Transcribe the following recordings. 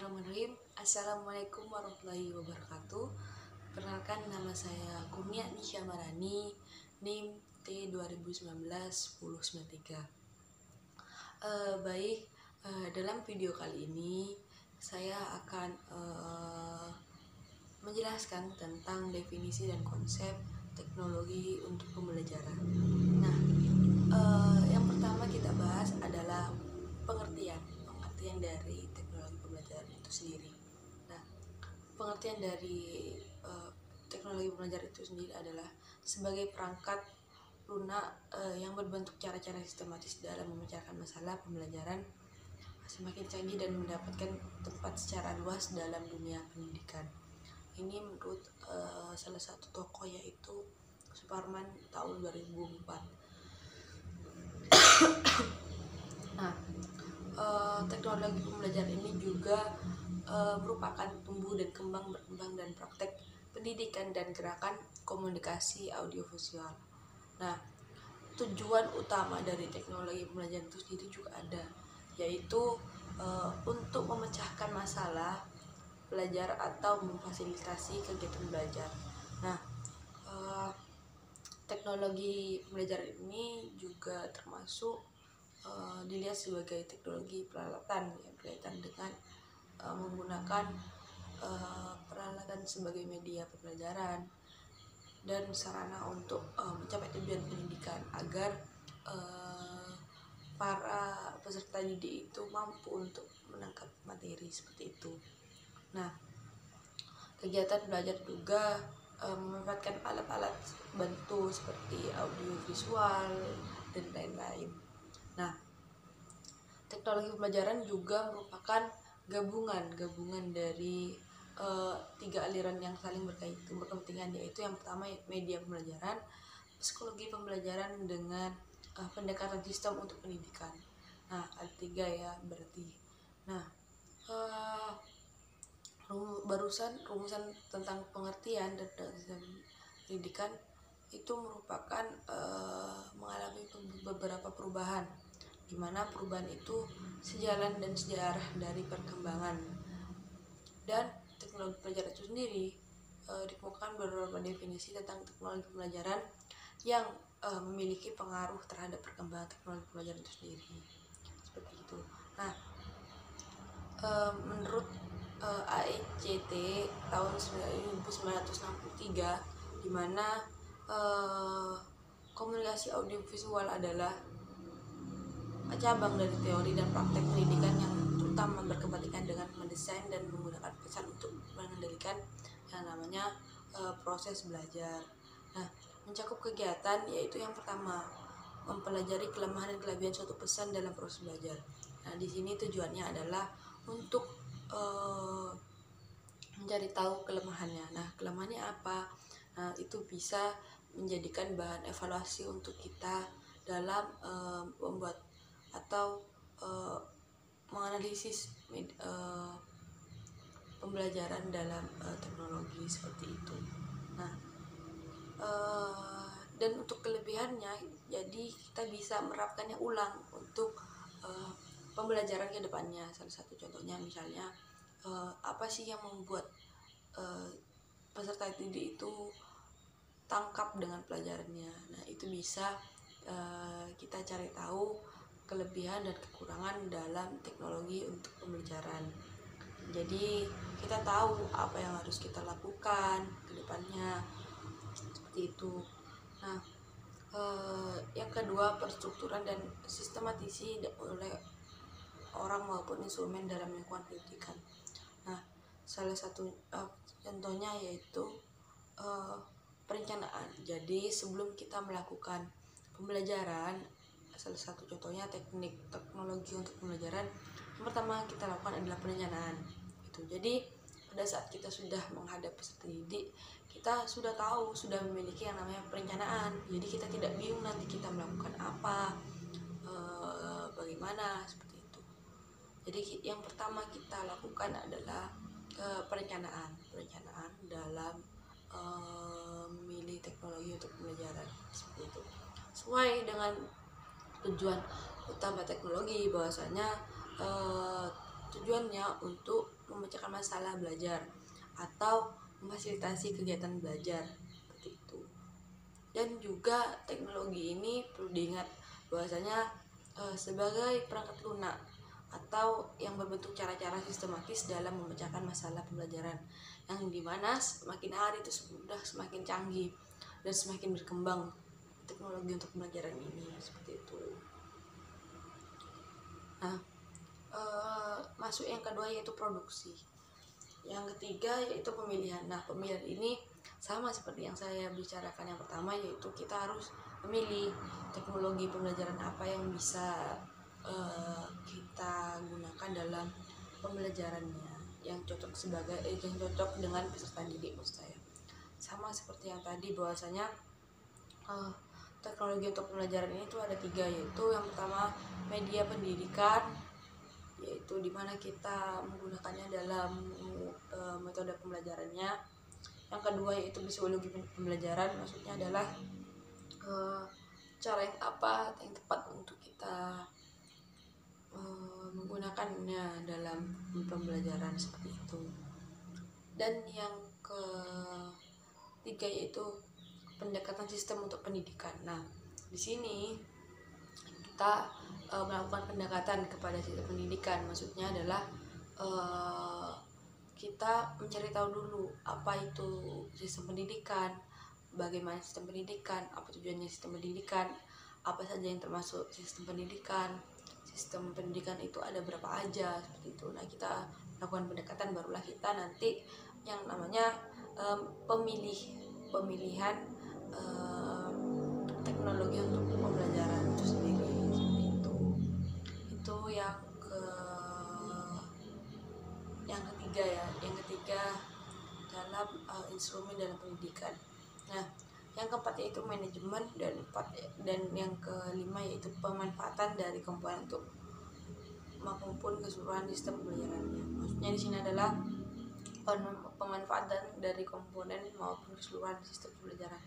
Bismillahirrahmanirrahim. Assalamualaikum warahmatullahi wabarakatuh. Perkenalkan, nama saya Kurnia Nisha Marani, NIM T 2019-1093. Dalam video kali ini saya akan menjelaskan tentang definisi dan konsep teknologi untuk pembelajaran. Nah, yang pertama kita bahas adalah pengertian dari teknologi pembelajaran itu sendiri. Nah, pengertian dari teknologi pembelajaran itu sendiri adalah sebagai perangkat lunak yang berbentuk cara-cara sistematis dalam memecahkan masalah pembelajaran semakin canggih dan mendapatkan tempat secara luas dalam dunia pendidikan. Ini menurut salah satu tokoh, yaitu Suparman tahun 2004. Nah, teknologi pembelajaran ini juga merupakan tumbuh dan berkembang dan praktek pendidikan dan gerakan komunikasi audiovisual. Nah, tujuan utama dari teknologi pembelajaran itu sendiri juga ada, yaitu untuk memecahkan masalah belajar atau memfasilitasi kegiatan belajar. Nah, teknologi pembelajaran ini juga termasuk dilihat sebagai teknologi peralatan yang berkaitan dengan menggunakan peralatan sebagai media pembelajaran dan sarana untuk mencapai tujuan pendidikan agar para peserta didik itu mampu untuk menangkap materi seperti itu. Nah, kegiatan belajar juga memanfaatkan alat-alat bantu seperti audio visual dan lain-lain. Nah, teknologi pembelajaran juga merupakan gabungan dari tiga aliran yang saling berkepentingan, yaitu yang pertama media pembelajaran, psikologi pembelajaran, dengan pendekatan sistem untuk pendidikan. Nah, ada tiga ya berarti. Nah, rumusan tentang pengertian dan sistem pendidikan itu merupakan mengalami beberapa perubahan, di mana perubahan itu sejalan dan sejarah dari perkembangan. Dan teknologi pembelajaran itu sendiri dikemukakan beberapa definisi tentang teknologi pembelajaran yang memiliki pengaruh terhadap perkembangan teknologi pembelajaran itu sendiri. Seperti itu. Nah, menurut AECT tahun 1963, di mana komunikasi audiovisual adalah cabang dari teori dan praktek pendidikan yang terutama berkepentingan dengan mendesain dan menggunakan pesan untuk mengendalikan yang namanya proses belajar. Nah, mencakup kegiatan yaitu yang pertama mempelajari kelemahan dan kelebihan suatu pesan dalam proses belajar. Nah, di sini tujuannya adalah untuk mencari tahu kelemahannya. Nah, kelemahannya apa? Nah, itu bisa menjadikan bahan evaluasi untuk kita dalam membuat atau menganalisis pembelajaran dalam teknologi seperti itu. Nah, dan untuk kelebihannya, jadi kita bisa menerapkannya ulang untuk pembelajaran ke depannya. Salah satu contohnya misalnya apa sih yang membuat peserta didik itu tangkap dengan pelajarannya. Nah, itu bisa kita cari tahu kelebihan dan kekurangan dalam teknologi untuk pembelajaran. Jadi kita tahu apa yang harus kita lakukan ke depannya, seperti itu. Nah, yang kedua, perstrukturan dan sistematisi oleh orang maupun instrumen dalam lingkungan pendidikan. Nah, salah satu contohnya yaitu perencanaan. Jadi sebelum kita melakukan pembelajaran, salah satu contohnya teknologi untuk pembelajaran, yang pertama kita lakukan adalah perencanaan. Itu. Jadi pada saat kita sudah menghadap peserta didik, kita sudah tahu, sudah memiliki yang namanya perencanaan. Jadi kita tidak bingung nanti kita melakukan apa, bagaimana, seperti itu. Jadi yang pertama kita lakukan adalah perencanaan dalam memilih teknologi untuk pembelajaran, seperti itu. Sesuai dengan tujuan utama teknologi, bahwasanya tujuannya untuk memecahkan masalah belajar atau memfasilitasi kegiatan belajar seperti itu. Dan juga teknologi ini perlu diingat bahwasanya sebagai perangkat lunak atau yang berbentuk cara-cara sistematis dalam memecahkan masalah pembelajaran, yang dimana semakin hari itu sudah semakin canggih dan semakin berkembang teknologi untuk pembelajaran ini seperti itu. Nah, masuk yang kedua yaitu produksi. Yang ketiga yaitu pemilihan. Nah, pemilihan ini sama seperti yang saya bicarakan yang pertama, yaitu kita harus memilih teknologi pembelajaran apa yang bisa kita gunakan dalam pembelajarannya, yang cocok yang cocok dengan peserta didik maksud saya. Sama seperti yang tadi bahwasanya teknologi untuk pembelajaran ini tuh ada 3, yaitu yang pertama media pendidikan, yaitu dimana kita menggunakannya dalam metode pembelajarannya. Yang kedua yaitu psikologi pembelajaran, maksudnya adalah cara yang tepat untuk kita menggunakannya dalam pembelajaran seperti itu. Dan yang ketiga yaitu pendekatan sistem untuk pendidikan. Nah, di sini kita melakukan pendekatan kepada sistem pendidikan, maksudnya adalah kita mencari tahu dulu apa itu sistem pendidikan, bagaimana sistem pendidikan, apa tujuannya sistem pendidikan, apa saja yang termasuk sistem pendidikan. Sistem pendidikan itu ada berapa aja seperti itu. Nah, kita lakukan pendekatan, barulah kita nanti yang namanya pemilihan teknologi untuk pembelajaran itu sendiri seperti itu. Itu yang ketiga ya, yang ketiga dalam instrumen dalam pendidikan. Nah, yang keempat yaitu manajemen, dan yang kelima yaitu pemanfaatan dari komponen untuk maupun keseluruhan sistem pembelajarannya. Maksudnya di sini adalah pemanfaatan dari komponen maupun keseluruhan sistem pembelajaran.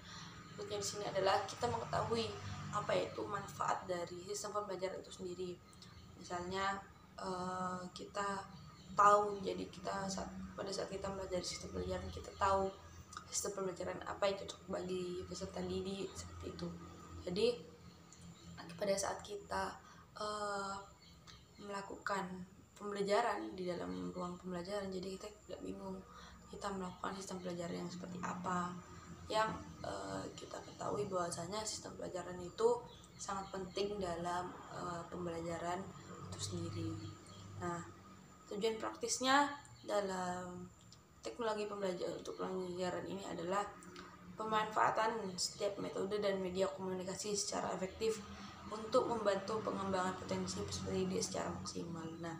Maksudnya di sini adalah kita mengetahui apa itu manfaat dari sistem pembelajaran itu sendiri. Misalnya kita tahu, jadi pada saat kita belajar sistem pembelajaran, kita tahu sistem pembelajaran apa yang cocok bagi peserta didik seperti itu. Jadi pada saat kita melakukan pembelajaran di dalam ruang pembelajaran, jadi kita tidak bingung kita melakukan sistem pembelajaran yang seperti apa. Yang kita ketahui bahwasanya sistem pembelajaran itu sangat penting dalam pembelajaran itu sendiri. Nah, tujuan praktisnya dalam teknologi untuk pembelajaran ini adalah pemanfaatan setiap metode dan media komunikasi secara efektif untuk membantu pengembangan potensi peserta didik secara maksimal. Nah,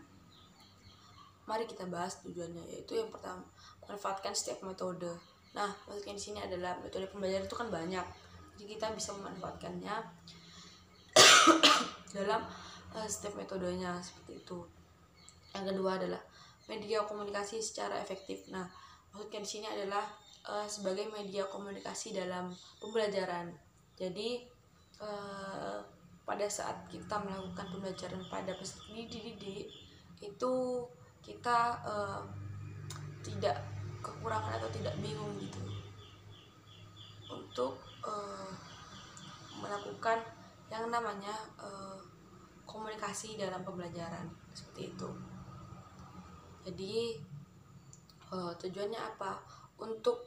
mari kita bahas tujuannya, yaitu yang pertama memanfaatkan setiap metode. Nah, maksudnya di sini adalah metode pembelajaran itu kan banyak, jadi kita bisa memanfaatkannya dalam setiap metodenya seperti itu. Yang kedua adalah media komunikasi secara efektif. Nah, maksudnya di sini adalah sebagai media komunikasi dalam pembelajaran. Jadi pada saat kita melakukan pembelajaran pada peserta didik itu kita tidak kekurangan atau tidak bingung gitu untuk melakukan yang namanya komunikasi dalam pembelajaran seperti itu. Jadi tujuannya apa? Untuk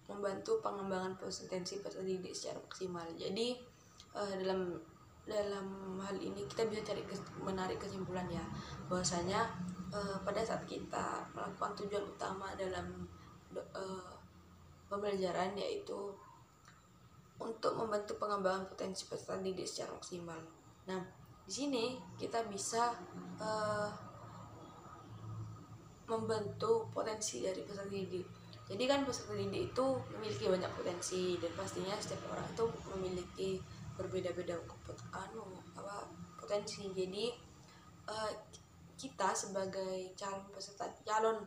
membantu pengembangan potensi peserta didik secara maksimal. Jadi dalam hal ini kita bisa menarik kesimpulan ya, bahwasanya pada saat kita melakukan tujuan utama dalam pembelajaran, yaitu untuk membantu pengembangan potensi peserta didik secara maksimal. Nah, di sini kita bisa membentuk potensi dari peserta didik. Jadi kan peserta didik itu memiliki banyak potensi, dan pastinya setiap orang itu memiliki berbeda-beda potensi. Jadi kita sebagai calon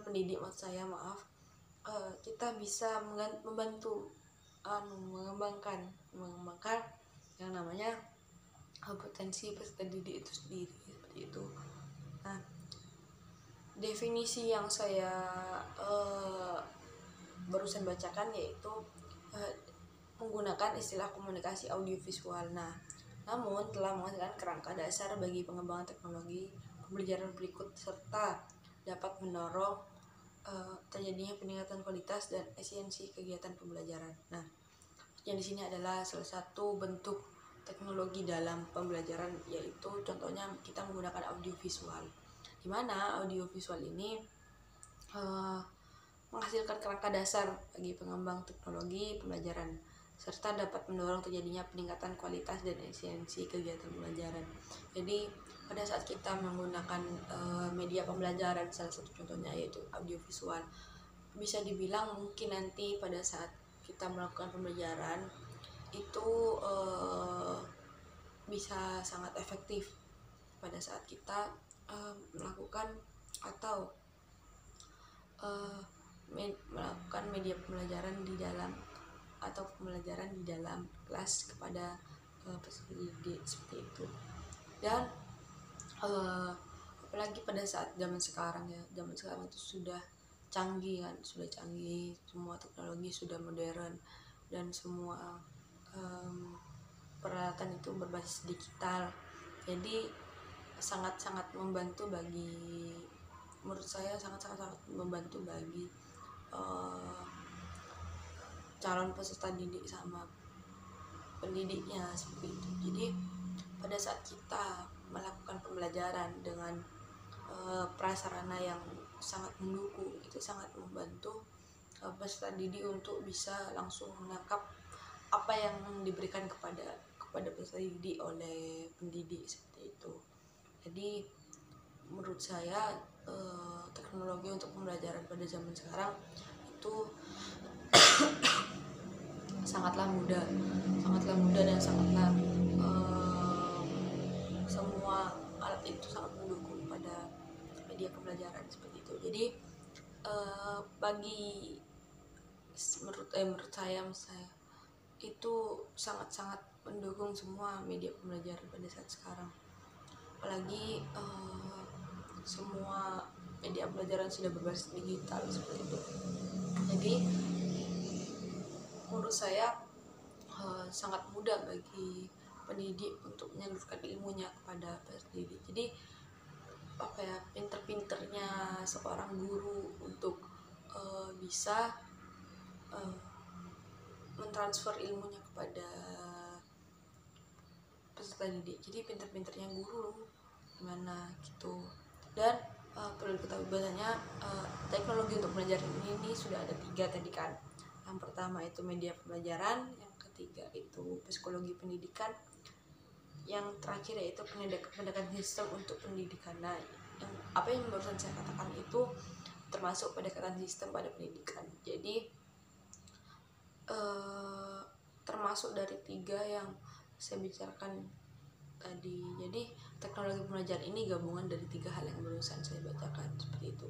pendidik kita bisa membantu mengembangkan yang namanya potensi peserta didik itu sendiri seperti itu. Nah, definisi yang saya barusan bacakan yaitu menggunakan istilah komunikasi audiovisual. Nah, namun telah menghasilkan kerangka dasar bagi pengembangan teknologi pembelajaran berikut serta dapat mendorong terjadinya peningkatan kualitas dan efisiensi kegiatan pembelajaran. Nah, yang di sini adalah salah satu bentuk teknologi dalam pembelajaran, yaitu contohnya kita menggunakan audiovisual, di mana audiovisual ini menghasilkan kerangka dasar bagi pengembang teknologi pembelajaran serta dapat mendorong terjadinya peningkatan kualitas dan efisiensi kegiatan pembelajaran. Jadi pada saat kita menggunakan media pembelajaran, salah satu contohnya yaitu audiovisual, bisa dibilang mungkin nanti pada saat kita melakukan pembelajaran itu bisa sangat efektif pada saat kita melakukan atau melakukan media pembelajaran di dalam atau pembelajaran di dalam kelas kepada peserta didik seperti itu. Dan apalagi pada saat zaman sekarang itu sudah canggih kan, semua teknologi sudah modern dan semua peralatan itu berbasis digital. Jadi sangat-sangat membantu bagi, menurut saya sangat-sangat membantu bagi calon peserta didik sama pendidiknya seperti itu. Jadi pada saat kita melakukan pembelajaran dengan prasarana yang sangat mendukung, itu sangat membantu peserta didik untuk bisa langsung menangkap apa yang diberikan kepada peserta didik oleh pendidik seperti itu. Jadi menurut saya teknologi untuk pembelajaran pada zaman sekarang itu sangatlah mudah dan sangatlah semua alat itu sangat mendukung pada media pembelajaran seperti itu. Jadi menurut saya itu sangat mendukung semua media pembelajaran pada saat sekarang. Apalagi semua media pembelajaran sudah berbasis digital seperti itu. Jadi menurut saya sangat mudah bagi pendidik untuk menyalurkan ilmunya kepada peserta didik. Jadi pinter-pinternya seorang guru untuk bisa mentransfer ilmunya kepada peserta didik. Jadi pinter-pinternya guru gimana gitu. Dan perlu diketahui bahwasanya teknologi untuk belajar ini sudah ada 3 tadi kan. Yang pertama itu media pembelajaran, yang ketiga itu psikologi pendidikan, yang terakhir yaitu pendekatan sistem untuk pendidikan. Nah, apa yang barusan saya katakan itu termasuk pendekatan sistem pada pendidikan. Jadi termasuk dari 3 yang saya bicarakan tadi. Jadi teknologi pembelajaran ini gabungan dari 3 hal yang barusan saya bacakan seperti itu.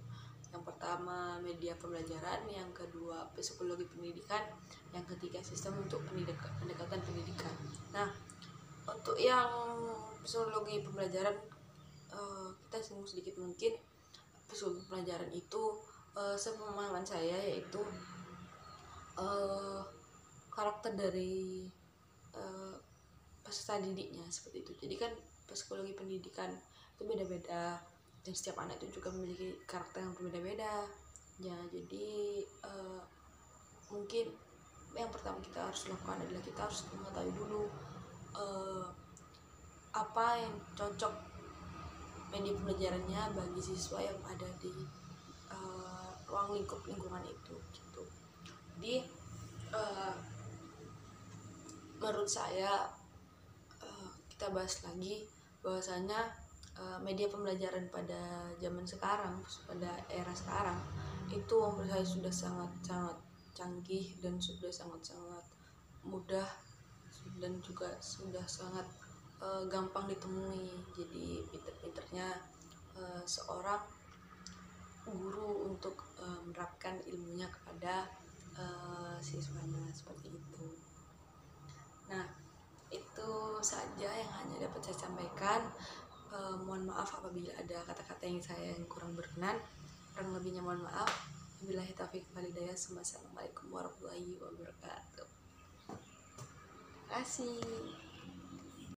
Yang pertama media pembelajaran, yang kedua psikologi pendidikan, yang ketiga sistem untuk pendekatan pendidikan. Nah, untuk yang psikologi pembelajaran kita singgung sedikit mungkin. Psikologi pembelajaran itu sepemahaman saya yaitu karakter dari peserta didiknya seperti itu. Jadi kan psikologi pendidikan itu beda-beda dan setiap anak itu juga memiliki karakter yang berbeda-beda ya. Jadi mungkin yang pertama kita harus lakukan adalah kita harus mengetahui dulu apa yang cocok media pembelajarannya bagi siswa yang ada di ruang lingkungan itu gitu. Jadi menurut saya kita bahas lagi bahwasanya media pembelajaran pada zaman sekarang, pada era sekarang itu menurut saya sudah sangat canggih dan sudah sangat mudah dan juga sudah sangat gampang ditemui. Jadi pinter-pinternya seorang guru untuk menerapkan ilmunya kepada siswanya seperti itu. Nah, itu saja yang hanya dapat saya sampaikan. Mohon maaf apabila ada kata-kata yang kurang berkenan. Kurang lebihnya mohon maaf. Wabillahi taufiq wal hidayah. Assalamualaikum warahmatullahi wabarakatuh. Terima kasih.